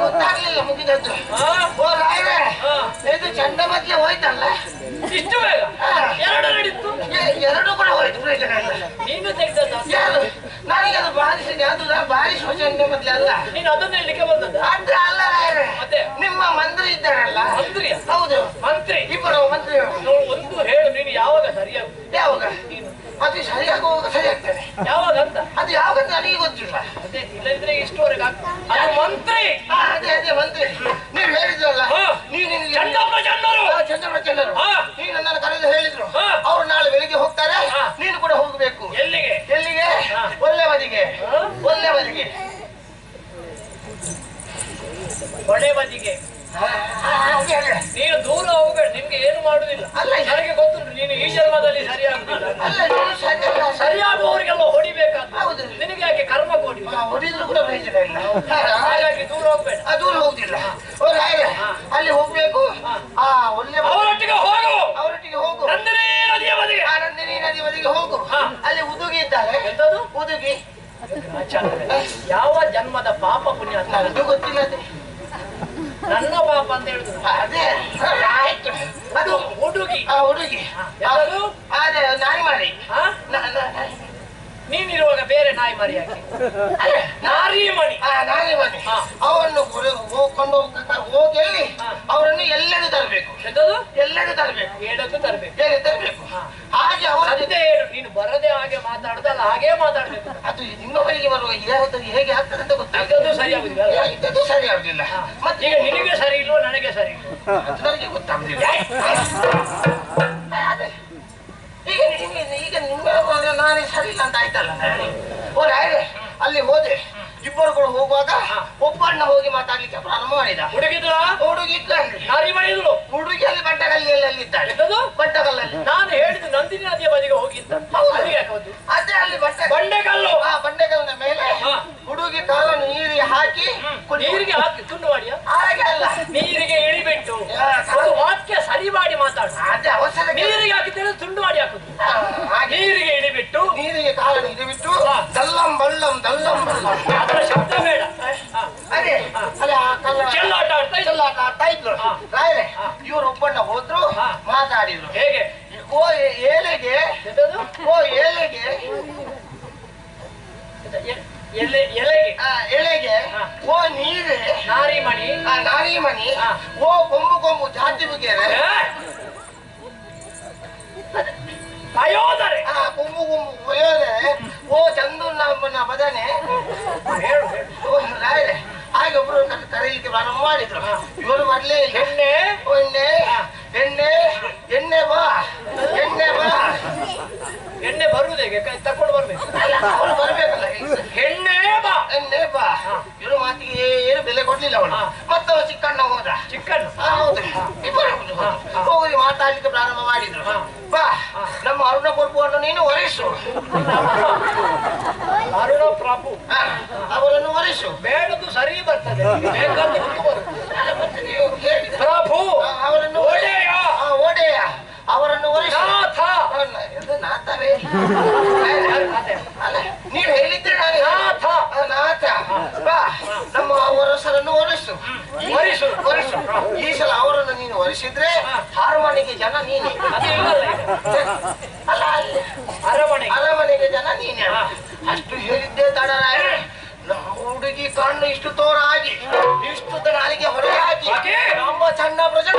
ಗೊತ್ತಾಗ್ಲಿಲ್ಲ ಮುಗಿದದ್ದು. ಓ ರಾಯ್ರೆ, ಇದು ಚಂಡ ಮೊದ್ಲೇ ಹೋಯ್ತಲ್ಲ. ಇಷ್ಟು ಬೇಗ ಎರಡು ನಡೀತು. ಎರಡು ಕೂಡ ಹೋಯ್ತು, ಪ್ರಯೋಜನ ಇಲ್ಲ. ನೀನು ತೆಗ್ದದ್ದು ಯಾರು? ನನಗೆ ಅದು ಬಾರಿಸಿದೆ, ಅದು ಬಾರಿಸುವ ಚಂಡ ಮೊದ್ಲೇ ಅಲ್ಲ. ನೀನು ಅದನ್ನ ಹೇಳಲಿಕ್ಕೆ ಬಂದದ್ದು? ಅದ್ರ ಅಲ್ಲ ರಾಯ್ರೆ, ಮತ್ತೆ ನಿಮ್ಮ ಮಂತ್ರಿ ಇದ್ದಾರಲ್ಲ. ಮಂತ್ರಿಯ? ಹೌದು, ಮಂತ್ರಿ. ಇಬ್ಬರು ಮಂತ್ರಿ. ಒಂದು ಹೇಳು, ನೀನು ಯಾವಾಗ ಸರಿಯಾಗ? ಯಾವಾಗ? ಅದು ಸರಿಯಾಗುವಾಗ ಸರಿ ಆಗ್ತದೆ. ಯಾವಾಗ ಅಂತ? ಅದು ಯಾವಾಗ ನನಗೆ ಗೊತ್ತಿಲ್ಲ. ಅದೇ ಇಲ್ಲದಿದ್ರೆ ಇಷ್ಟುವರೆಗೆ ಅದು ಮಂತ್ರಿ. ಅದೇ ಅದೇ ಮಂತ್ರಿ. ನೀವು ಹೇಳಿದ್ರಲ್ಲ, ನೀವು ಚಂದ್ರಪ್ರಚಂಡರು. ಚಂದ್ರಪ್ರಚಂಡರು ನೀವು ನನ್ನನ್ನು ಕರೆದು ಹೇಳಿದ್ರು. ಅವ್ರು ನಾಳೆ ಬೆಳಿಗ್ಗೆ ಹೋಗ್ತಾರೆ, ನೀನು ಕೂಡ ಹೋಗ್ಬೇಕು. ಎಲ್ಲಿಗೆ? ಎಲ್ಲಿಗೆ? ಒಳ್ಳೆ ಬದಿಗೆ. ಒಳ್ಳೆ ಬದಿಗೆ. ಒಳ್ಳೆ ಬದಿಗೆ. ನೀನು ದೂರ ಹೋಗಬೇಡ, ನಿಮ್ಗೆ ಏನು ಮಾಡುದಿಲ್ಲ. ಅಲ್ಲ, ನನಗೆ ಗೊತ್ತುಂಟು ನೀನು ಈ ಜನ್ಮದಲ್ಲಿ ಸರಿಯಾಗುದಿಲ್ಲ. ಅಲ್ಲ, ಸರಿಯಾಗುವವರಿಗೆಲ್ಲ ಹೊಡಿಬೇಕಾದ. ಹೌದು, ನಿನಗೆ ಯಾಕೆ ಕರ್ಮ ಕೊಡಿ? ಹೊಡಿದ್ರು ಕೂಡ ಪ್ರಯೋಜನ ಇಲ್ಲ. ಹಾಗಾಗಿ ದೂರ ಹೋಗ್ಬೇಡ. ದೂರ ಹೋಗುದಿಲ್ಲ. ಅಲ್ಲಿ ಹೋಗ್ಬೇಕು. ಒಳ್ಳೆ ಅವರೊಟ್ಟಿಗೆ ಹೋಗು. ಅವರೊಟ್ಟಿಗೆ ಹೋಗು. ನಂದಿನಿ ನದಿಯ ಬದಿಗೆ. ನಂದಿನಿ ನದಿ ಬದಿಗೆ ಹೋಗು. ಅಲ್ಲಿ ಉದುಗಿ ಇದ್ದಾರೆ. ಎಂತದು? ಉದುಗಿ. ಯಾವ ಜನ್ಮದ ಪಾಪ ಪುಣ್ಯ ಅಂತ ಅದು ಗೊತ್ತಿಲ್ಲ. ನನ್ನ ಪಾಪ ಅಂತ ಹೇಳುದು ಅದೇ. ಆಯ್ತು, ಅದು ಹುಡುಗಿ. ಹುಡುಗಿ ಅದೇ ನಾಯಿ ಮಾಡಿ. ನೀನಿರುವಾಗ ಬೇರೆ ನಾಯಿ ಮರಿ ಹಾಕಿ ನಾರಿ ಮಣಿ. ನಾಯಿ ಮಣಿ ಅವನ್ನು ಕೊಂಡು ಹೋಗಿ ಅವರನ್ನು ಎಲ್ಲೆಡೆ ತರಬೇಕು. ಎಲ್ಲೆಡೆ ತರಬೇಕು. ಹೇಳದ್ದು ತರಬೇಕು. ಹೇಗೆ ತರಬೇಕು? ಹಾಗೆ ಅವರದ್ದೇ ಹೇಳು. ನೀನು ಬರದೆ ಹಾಗೆ ಮಾತಾಡುದಲ್ಲ, ಹಾಗೇ ಮಾತಾಡ್ಬೇಕು. ಅದು ನಿಮ್ಮ ಬಳಿಗೆ ಬರುವ ಹೇಗೆ ಆಗ್ತದೆ ಅಂತ ಗೊತ್ತಾಗ್ತದೆ. ಸರಿ ಆಗುದಿಲ್ಲ. ಇದ್ದದ್ದು ಸರಿ ಆಗುದಿಲ್ಲ. ಮತ್ತೆ ಈಗ ನಿನಗೆ ಸರಿ ಇಲ್ವೋ ನನಗೆ ಸರಿ ಇಲ್ವೋ ಅದು ನನಗೆ ಗೊತ್ತಾಗುದಿಲ್ಲ. ಈಗ ನಿಮ್ಮ ನಾನೇ ಸರಿ ಇಲ್ಲ ಅಂತ ಆಯ್ತಲ್ಲ. ಅಲ್ಲಿ ಹೋದೆ. ಇಬ್ಬರು ಕೂಡ ಹೋಗುವಾಗ ಒಬ್ಬಣ್ಣ ಹೋಗಿ ಮಾತಾಡ್ಲಿಕ್ಕೆ ಪ್ರಾರಂಭ ಮಾಡಿದ. ಹುಡುಗಿದ್ರ? ಹುಡುಗಿ ಇದ್ದಲ್ಲಿ ನಾರಿ ಮಾಡಿದ್ರು. ಹುಡುಗಿ ಅಲ್ಲಿ ಬಂಟಗಲ್ಲಿಯಲ್ಲಿ ಇದ್ದಾಳೆ. ಬಂಟಗಲ್ಲಲ್ಲಿ. ನಾನು ಹೇಳಿದ್ದು ನಂದಿನಿ ನದಿಯ ಬದಿಗೆ ಹೋಗಿದ್ದ. ಅದೇ ಅಲ್ಲಿ ಬಂಡೆಕಲ್ಲು. ಬಂಡೆಕಲ್ಲಿನ ಮೇಲೆ ಹುಡುಗಿ ಕಾಲನ್ನು ನೀರಿಗೆ ಹಾಕಿ ನೀರಿಗೆ ಹಾಕಿ ತುಂಡು ಮಾಡಿಯ? ಹಾಗೆ ಅಲ್ಲ, ನೀರಿಗೆ ಇಳಿಬಿಟ್ಟು ಒಂದು ವಾಕ್ಯ ಸರಿ ಮಾಡಿ ಮಾತಾಡು. ಅದೇ ಅವಸರ. ನೀರಿಗೆ ಹಾಕಿದ್ರೆ ತುಂಡು ಮಾಡಿ ಹಾಕುದು. ನೀರಿಗೆ ಇಳಿಬಿಟ್ಟು ನೀರಿಗೆ ಕಾಲನ್ನು ಇಳಿಬಿಟ್ಟು ದಲ್ಲಂ ಬಳ್ಳಂ ದಲ್ಲಂ ಬಳ್ಳಂ. ಅದರ ಶಬ್ದ ಬೇಡ. ಅದೇ ಅದೇ ಚೆಲ್ಲಾಟ ಆಡ್ತಾ ಇದ್ರು. ಇವರು ಒಬ್ಬಣ್ಣ ಹೋದ್ರು, ಮಾತಾಡಿದ್ರು. ಹೇಗೆ? ಓ ಏಲೆಗೆ, ಓ ಏಲೆಗೆ, ಎಲೆಗೆ, ಓ ನೀರೆ ನಾರಿಮಣಿ, ನಾರಿಮಣಿ, ಓ ಕೊಂಬು ಕೊಂಬು ಜಾತಿ ಬುಗೇರೆ, ಅಯೋಧರೆ, ಕೊಂಬು ಕೊಂಬು ಒಯ್ಯೋದೆ, ಓ ಚಂದನ ಬದನೆ. ಹಾಗೆ ಒಬ್ರು ಕರೀಲಿಕ್ಕೆ ಪ್ರಾರಂಭ ಮಾಡಿದ್ರು. ಇವರು ಬರ್ಲೇ ಇಲ್ಲ. ಎಣ್ಣೆ ಎಣ್ಣೆ ಎಣ್ಣೆ ಎಣ್ಣೆ ಬಾ, ಎಣ್ಣೆ ಬಾ. ಎಣ್ಣೆ ಬರುವುದು ಹೇಗೆ? ತಕೊಂಡು ಬರ್ಬೇಕು. ಅವಳು ಬರ್ಬೇಕಲ್ಲ. ಎಣ್ಣೆ ಬಾ, ಎಣ್ಣೆ ಬಾ. ಇವರು ಮಾತಿಗೆ ಏನು ಬೆಲೆ ಕೊಡ್ಲಿಲ್ಲ ಅವಳು. ಮತ್ತೆ ಚಿಕ್ಕಣ್ಣ ಹೋದ. ಚಿಕ್ಕಣ್ಣ? ಹೌದು, ಇಬ್ಬರು ಹೋಗಿ ಮಾತಾಡ್ಲಿಕ್ಕೆ ಪ್ರಾರಂಭ ಮಾಡಿದ್ರು. ಬಾ, ನಮ್ಮ ಅರುಣ ಪ್ರಭುವನ್ನು ನೀನು ಒರೆಸು. ಅರುಣ ಪ್ರಭು ಅವರನ್ನು ಒರೆಸು. ಬೇಡದು ಸರಿ ಬರ್ತದೆ, ಬೇಕಾದ್ರೆ ಪ್ರಭು ಅವರನ್ನು ಒಡೆಯ, ಒಡೆಯ ಅವರನ್ನು ಒರೆಸು. ನಾಥ. ನಾಥವೇ ಅಲ್ಲ, ನೀವು ಹೇಳಿದ್ರೆ ನಾನು ನಾಥ. ನಾಥ. ಬಾ, ನಮ್ಮ ವರಸರನ್ನು ಒರೆಸು. ಒರೆಸು. ಈ ಸಲ ಅವರನ್ನು ನೀನು ಒರೆಸಿದ್ರೆ ಹಾರ್ಮನಿಗೆ ಜನ ನೀನೆ. ಅಲ್ಲ, ಅರಮನೆಗೆ ಜನ ನೀನೆ. ಅಷ್ಟು ಹೇಳಿದ್ದೆ ತಡರಾಯ. ಹುಡುಗಿ ಕಣ್ಣು ಇಷ್ಟು ತೋರಾಗಿ, ಇಷ್ಟು ನಾಲಿಗೆ ಹೊರೆ ಹಾಕಿ ನಮ್ಮ ಸಣ್ಣ ಪ್ರಜೆ